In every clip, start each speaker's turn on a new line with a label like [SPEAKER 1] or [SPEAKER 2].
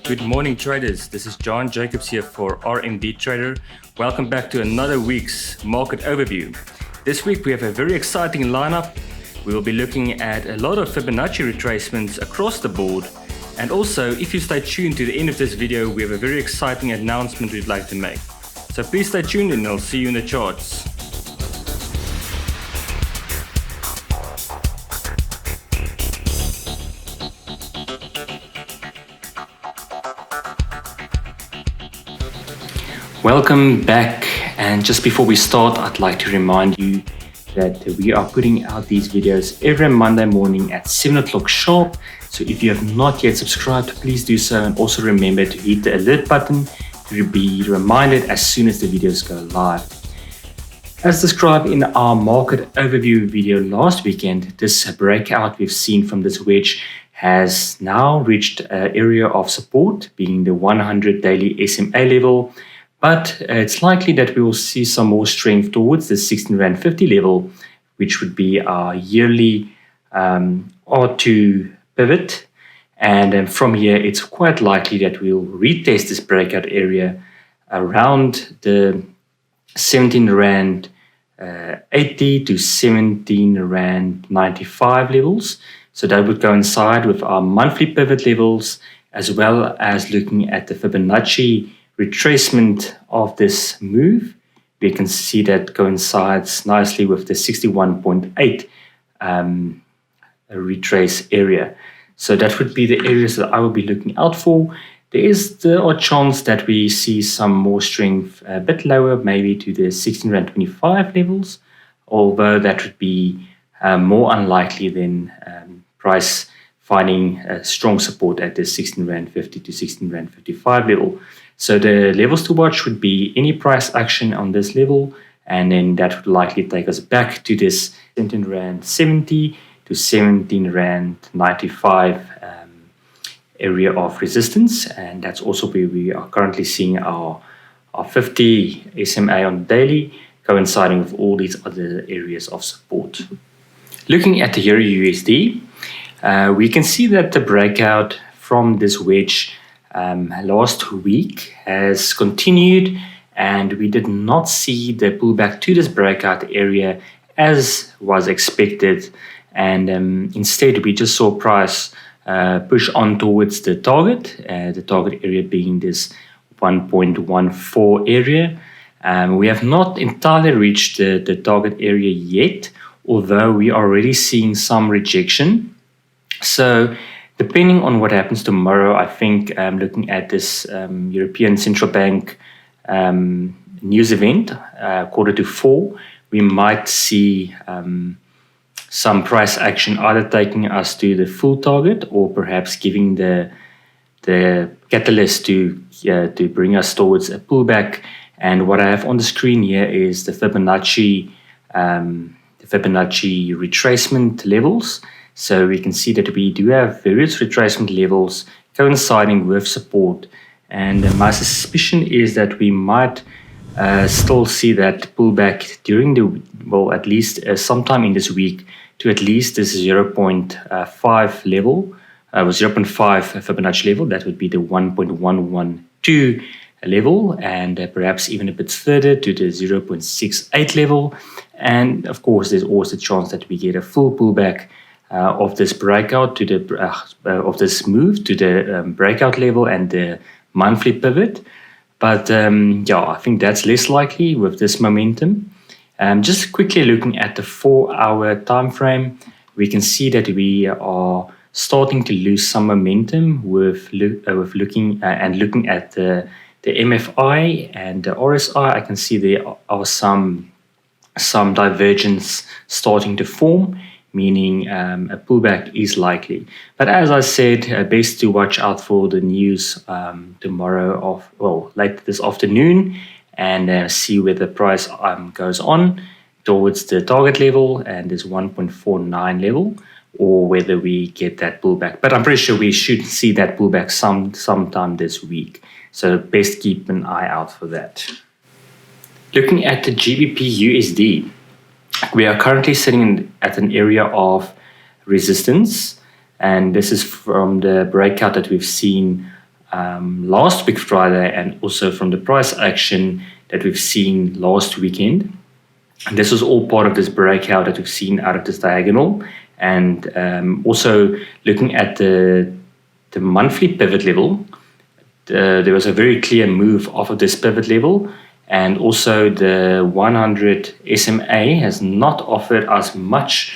[SPEAKER 1] Good morning, traders. This is John Jacobs here for RMDTRADER. Welcome back to another week's market overview. This week we have a very exciting lineup. We will be looking at a lot of Fibonacci retracements across the board. And also, if you stay tuned to the end of this video, we have a very exciting announcement we'd like to make. So please stay tuned and I'll see you in the charts. Welcome back, and just before we start, I'd like to remind you that we are putting out these videos every Monday morning at 7 o'clock sharp. So if you have not yet subscribed, please do so, and also remember to hit the alert button to be reminded as soon as the videos go live. As described in our market overview video last weekend, this breakout we've seen from this wedge has now reached an area of support, being the 100 daily SMA level. But it's likely that we will see some more strength towards the 16 Rand 50 level, which would be our yearly R2 pivot. And from here, it's quite likely that we'll retest this breakout area around the 17 Rand 80 to 17 Rand 95 levels. So that would coincide with our monthly pivot levels, as well as looking at the Fibonacci retracement of this move. We can see that coincides nicely with the 61.8 retrace area. So that would be the areas that I will be looking out for. There is the odd chance that we see some more strength a bit lower, maybe to the 16 Rand 25 levels, although that would be more unlikely than price finding strong support at the 16 Rand 50 to 16 Rand 55 level. So the levels to watch would be any price action on this level, and then that would likely take us back to this 17 Rand 70 to 17 Rand 95 area of resistance, and that's also where we are currently seeing our 50 SMA on the daily, coinciding with all these other areas of support. Looking at the EURUSD, we can see that the breakout from this wedge last week has continued, and we did not see the pullback to this breakout area as was expected, and instead we just saw price push on towards the target area being this 1.14 area. We have not entirely reached the target area yet, although we are already seeing some rejection. So depending on what happens tomorrow, I think looking at this European Central Bank news event, 3:45, we might see some price action either taking us to the full target or perhaps giving the catalyst to bring us towards a pullback. And what I have on the screen here is the Fibonacci retracement levels. So we can see that we do have various retracement levels coinciding with support, and my suspicion is that we might still see that pullback during at least sometime in this week to at least this 0.5 level, 0.5 Fibonacci level. That would be the 1.112 level, and perhaps even a bit further to the 0.68 level. And of course, there's always a chance that we get a full pullback of this breakout to the of this move to the breakout level and the monthly pivot. But I think that's less likely with this momentum. Just quickly looking at the 4-hour time frame, we can see that we are starting to lose some momentum with looking at the MFI and the RSI. I can see there are some divergence starting to form, meaning a pullback is likely. But as I said, best to watch out for the news tomorrow late this afternoon, and see where the price goes on towards the target level and this 1.49 level, or whether we get that pullback. But I'm pretty sure we should see that pullback sometime this week. So best keep an eye out for that. Looking at the GBPUSD, we are currently sitting at an area of resistance, and this is from the breakout that we've seen last week Friday, and also from the price action that we've seen last weekend. And this was all part of this breakout that we've seen out of this diagonal. And also looking at the monthly pivot level, there was a very clear move off of this pivot level. And also the 100 SMA has not offered us much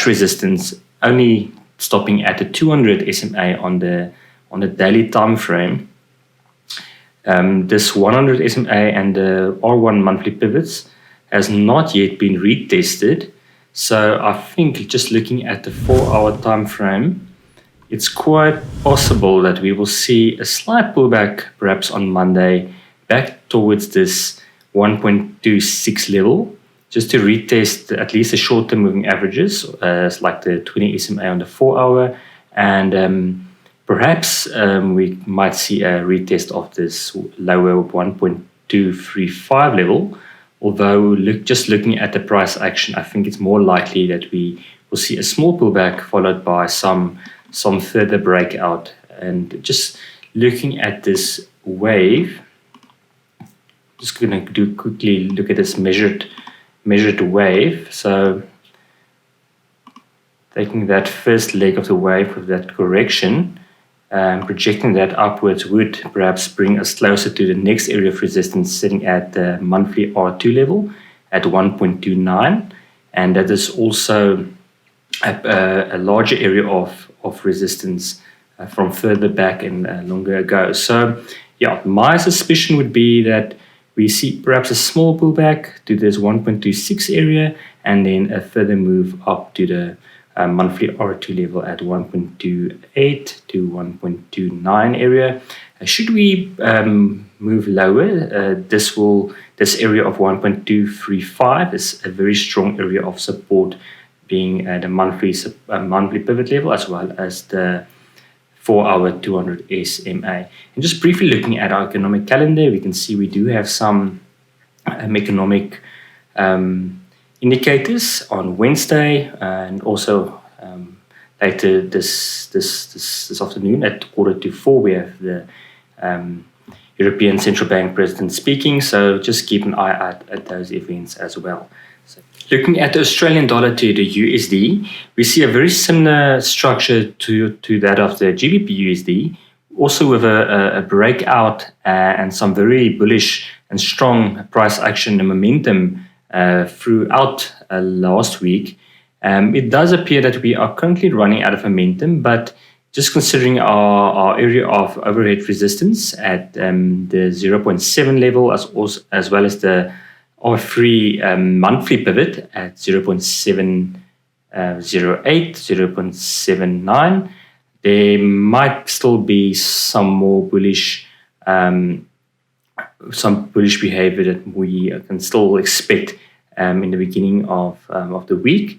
[SPEAKER 1] resistance, only stopping at the 200 SMA on the daily time frame. This 100 SMA and the R1 monthly pivots has not yet been retested. So I think just looking at the 4-hour time frame, it's quite possible that we will see a slight pullback perhaps on Monday back towards this 1.26 level, just to retest at least the short-term moving averages, like the 20 SMA on the 4-hour, and perhaps we might see a retest of this lower 1.235 level. Although just looking at the price action, I think it's more likely that we will see a small pullback followed by some further breakout. And just looking at this wave, just going to do quickly look at this measured wave. So taking that first leg of the wave with that correction, projecting that upwards would perhaps bring us closer to the next area of resistance, sitting at the monthly R2 level at 1.29, and that is also a larger area of resistance from further back and longer ago. So yeah, my suspicion would be that we see perhaps a small pullback to this 1.26 area, and then a further move up to the monthly R2 level at 1.28 to 1.29 area. Should we move lower, this area of 1.235 is a very strong area of support, being the monthly pivot level as well as the 4-hour 200 SMA. And just briefly looking at our economic calendar, we can see we do have some economic indicators on Wednesday, and also later this afternoon at 3:45 we have the European Central Bank President speaking. So just keep an eye out at those events as well. So looking at the Australian dollar to the USD, we see a very similar structure to that of the GBPUSD, also with a breakout and some very bullish and strong price action and momentum throughout last week. It does appear that we are currently running out of momentum, but just considering our area of overhead resistance at the 0.7 level, as well as the R3 monthly pivot at 0.708, 0.79, there might still be some more bullish behavior that we can still expect in the beginning of the week.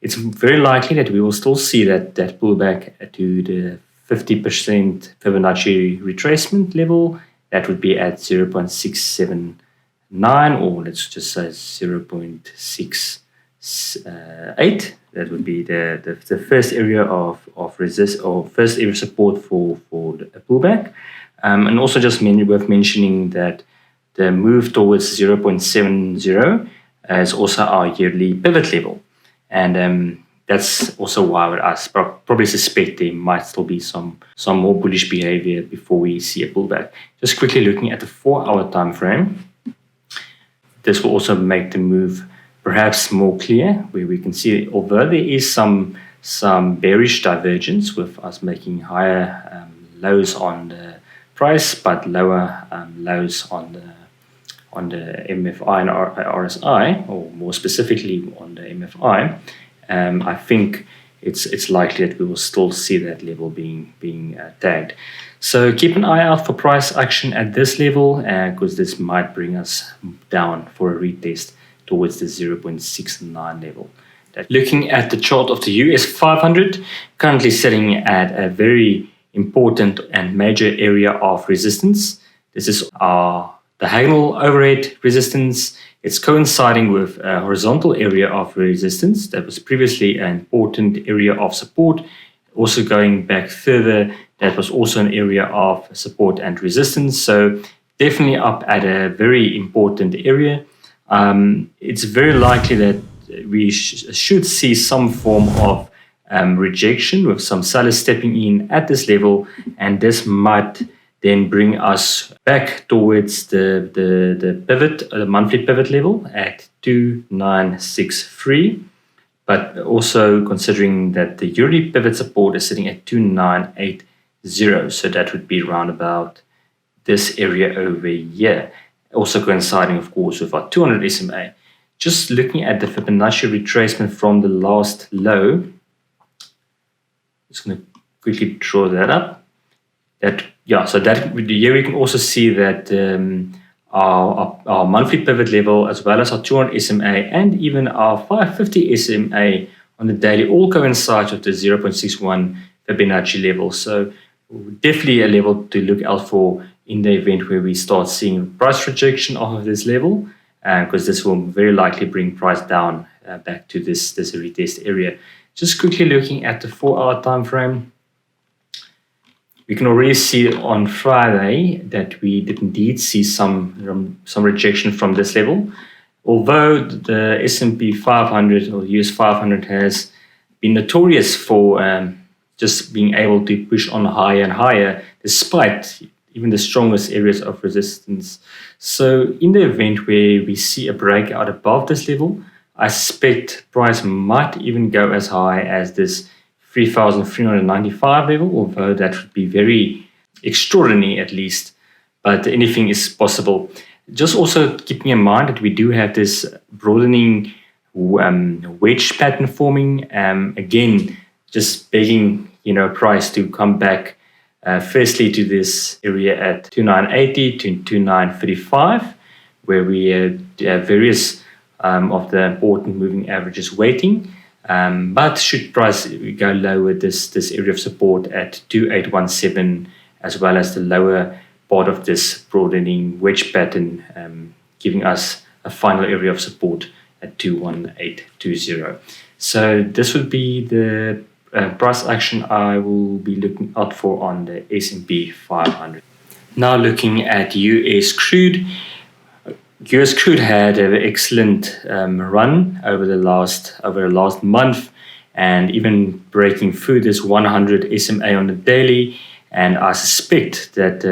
[SPEAKER 1] It's very likely that we will still see that pullback to the 50% Fibonacci retracement level. That would be at 0.679, or let's just say 0.68. That would be the first area of resist, or first area of support for a pullback. And also just worth mentioning that the move towards 0.70 is also our yearly pivot level. And that's also why I would probably suspect there might still be some more bullish behavior before we see a pullback. Just quickly looking at the 4-hour time frame, this will also make the move perhaps more clear, where we can see, although there is some bearish divergence with us making higher lows on the price but lower lows on the MFI and RSI, or more specifically on the MFI, I think it's likely that we will still see that level being tagged. So keep an eye out for price action at this level, because this might bring us down for a retest towards the 0.69 level. Looking at the chart of the US 500, currently sitting at a very important and major area of resistance. This is our diagonal overhead resistance. It's coinciding with a horizontal area of resistance that was previously an important area of support. Also going back further, that was also an area of support and resistance. So definitely up at a very important area. It's very likely that we should see some form of rejection with some sellers stepping in at this level, and this might then bring us back towards the pivot, the monthly pivot level at 2963. But also considering that the yearly pivot support is sitting at 2980, so that would be around about this area over here. Also coinciding, of course, with our 200 SMA. Just looking at the Fibonacci retracement from the last low, just going to quickly draw that up. So that here we can also see that our monthly pivot level, as well as our 200 SMA and even our 550 SMA on the daily, all coincide with the 0.61 Fibonacci level. So definitely a level to look out for in the event where we start seeing price rejection off of this level, because this will very likely bring price down back to this retest area. Just quickly looking at the 4-hour time frame, we can already see on Friday that we did indeed see some rejection from this level. Although the S&P 500 or US 500 has been notorious for just being able to push on higher and higher, despite even the strongest areas of resistance. So in the event where we see a breakout above this level, I suspect price might even go as high as this 3,395 level, although that would be very extraordinary at least, but anything is possible. Just also keeping in mind that we do have this broadening wedge pattern forming. Again, just begging price to come back firstly to this area at 2980 to 2935, where we have various of the important moving averages waiting. But should price go lower, this area of support at 2817, as well as the lower part of this broadening wedge pattern, giving us a final area of support at 21820. So this would be the price action I will be looking out for on the S&P 500. Now looking at US crude. US crude had an excellent run over the last month, and even breaking through this 100 SMA on the daily. And I suspect that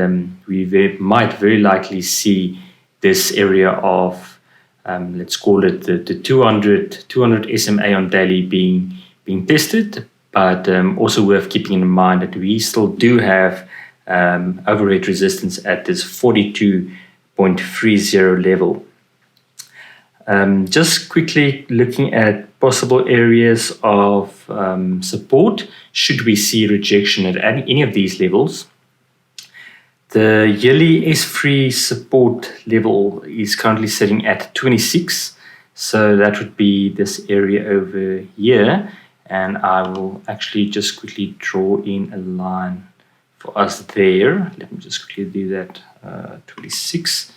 [SPEAKER 1] we might very likely see this area of let's call it the 200 SMA on daily being tested. But also worth keeping in mind that we still do have overhead resistance at this 42.30 level. Just quickly looking at possible areas of support should we see rejection at any of these levels. The yearly S3 support level is currently sitting at 26, so that would be this area over here, and I will actually just quickly draw in a line for us there. Let me just quickly do that. 26,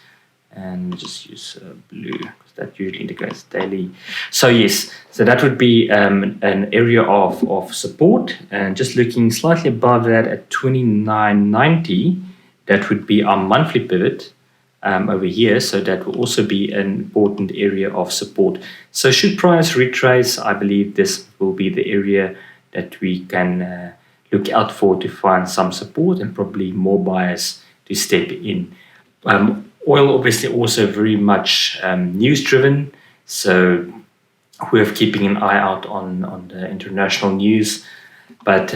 [SPEAKER 1] and just use blue because that usually indicates daily. So yes, so that would be an area of support, and just looking slightly above that at 2990, that would be our monthly pivot over here. So that will also be an important area of support. So should price retrace, I believe this will be the area that we can look out for to find some support and probably more buyers to step in. Oil obviously also very much news driven, so we're keeping an eye out on the international news. But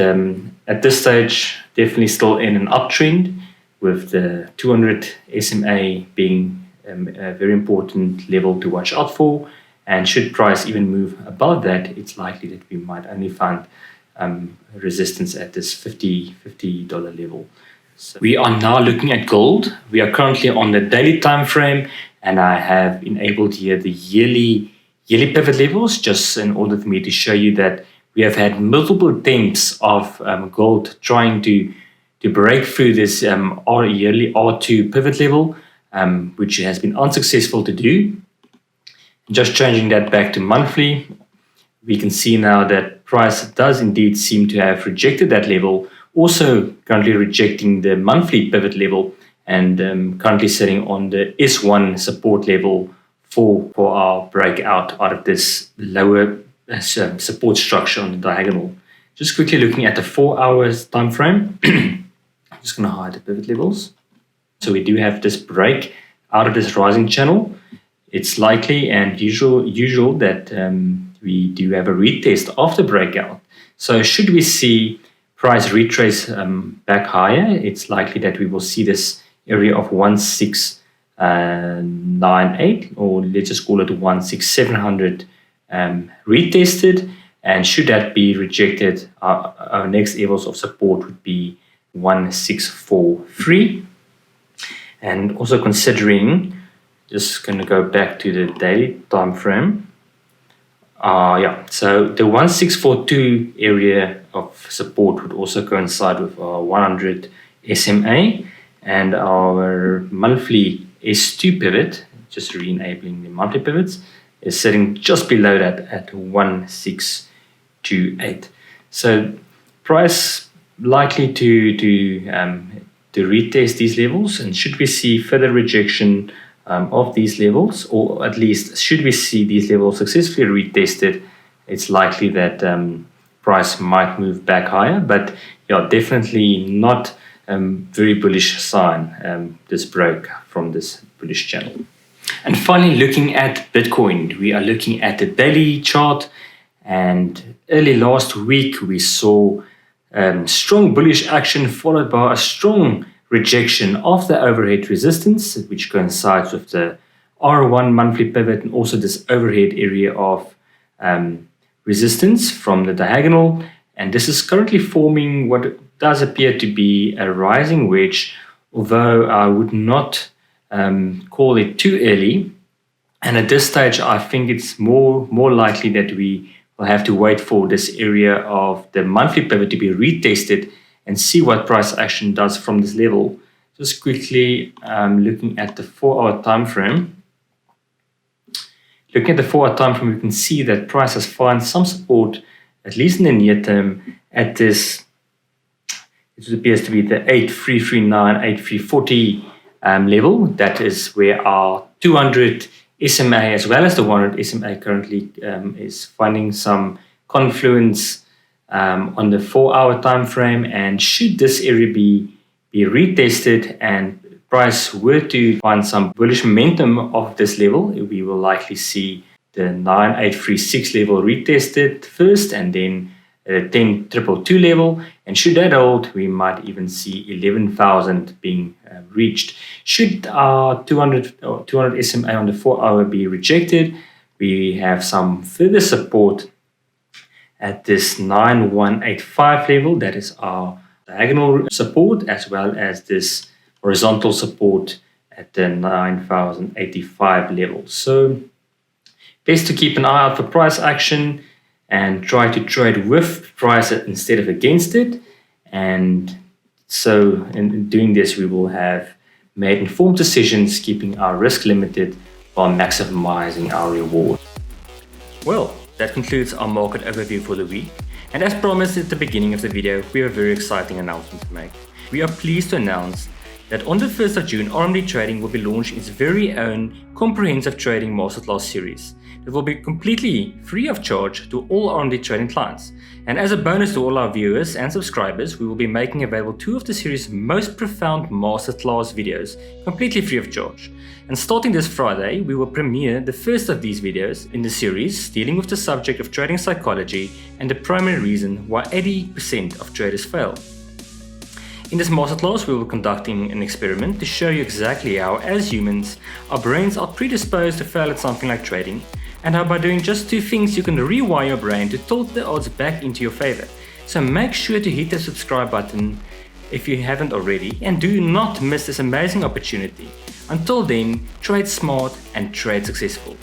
[SPEAKER 1] at this stage, definitely still in an uptrend, with the 200 SMA being a very important level to watch out for. And should price even move above that, it's likely that we might only find resistance at this $50 level. So we are now looking at gold. We are currently on the daily time frame, and I have enabled here the yearly pivot levels, just in order for me to show you that we have had multiple attempts of gold trying to break through this yearly R2 pivot level, which has been unsuccessful to do. Just changing that back to monthly, we can see now that price does indeed seem to have rejected that level, also currently rejecting the monthly pivot level, and currently sitting on the S1 support level for our breakout out of this lower support structure on the diagonal. Just quickly looking at the 4 hours time frame. I'm just going to hide the pivot levels. So we do have this break out of this rising channel. It's likely and usual that we do have a retest of the breakout. So should we see price retrace back higher, it's likely that we will see this area of 1698, or let's just call it 16700 retested. And should that be rejected, our next levels of support would be 1643. And also considering, just going to go back to the daily time frame. So the 1642 area of support would also coincide with our 100 SMA, and our monthly S2 pivot, just re-enabling the monthly pivots, is sitting just below that at 1628. So price likely to retest these levels, and should we see further rejection of these levels, or at least should we see these levels successfully retested, it's likely that price might move back higher. But yeah, definitely not very bullish sign, this break from this bullish channel. And finally, looking at Bitcoin, we are looking at the daily chart, and early last week we saw strong bullish action followed by a strong rejection of the overhead resistance, which coincides with the R1 monthly pivot, and also this overhead area of resistance from the diagonal. And this is currently forming what does appear to be a rising wedge, although I would not call it too early. And at this stage, I think it's more likely that we will have to wait for this area of the monthly pivot to be retested and see what price action does from this level. Just quickly looking at the 4 hour time frame. Looking at the 4 hour time frame, we can see that price has found some support, at least in the near term, at this, it appears to be the 8339, 8340 level. That is where our 200 SMA as well as the 100 SMA currently is finding some confluence on the 4 hour time frame. And should this area be retested and price were to find some bullish momentum of this level, we will likely see the 9836 level retested first, and then 10222 level. And should that hold, we might even see 11,000 being reached. Should our 200 SMA on the 4 hour be rejected, we have some further support at this 9185 level. That is our diagonal support, as well as this horizontal support at the 9085 level. So best to keep an eye out for price action and try to trade with price instead of against it. And so in doing this, we will have made informed decisions, keeping our risk limited while maximizing our reward. Well, that concludes our market overview for the week. And as promised at the beginning of the video, we have a very exciting announcement to make. We are pleased to announce that on the 1st of June, RMD Trading will be launching its very own comprehensive trading masterclass series. It will be completely free of charge to all RMD Trading clients. And as a bonus to all our viewers and subscribers, we will be making available 2 of the series' most profound masterclass videos, completely free of charge. And starting this Friday, we will premiere the first of these videos in the series, dealing with the subject of trading psychology and the primary reason why 80% of traders fail. In this masterclass, we will be conducting an experiment to show you exactly how, as humans, our brains are predisposed to fail at something like trading, and how by doing just 2 things you can rewire your brain to tilt the odds back into your favor. So make sure to hit the subscribe button if you haven't already, and do not miss this amazing opportunity. Until then, trade smart and trade successful.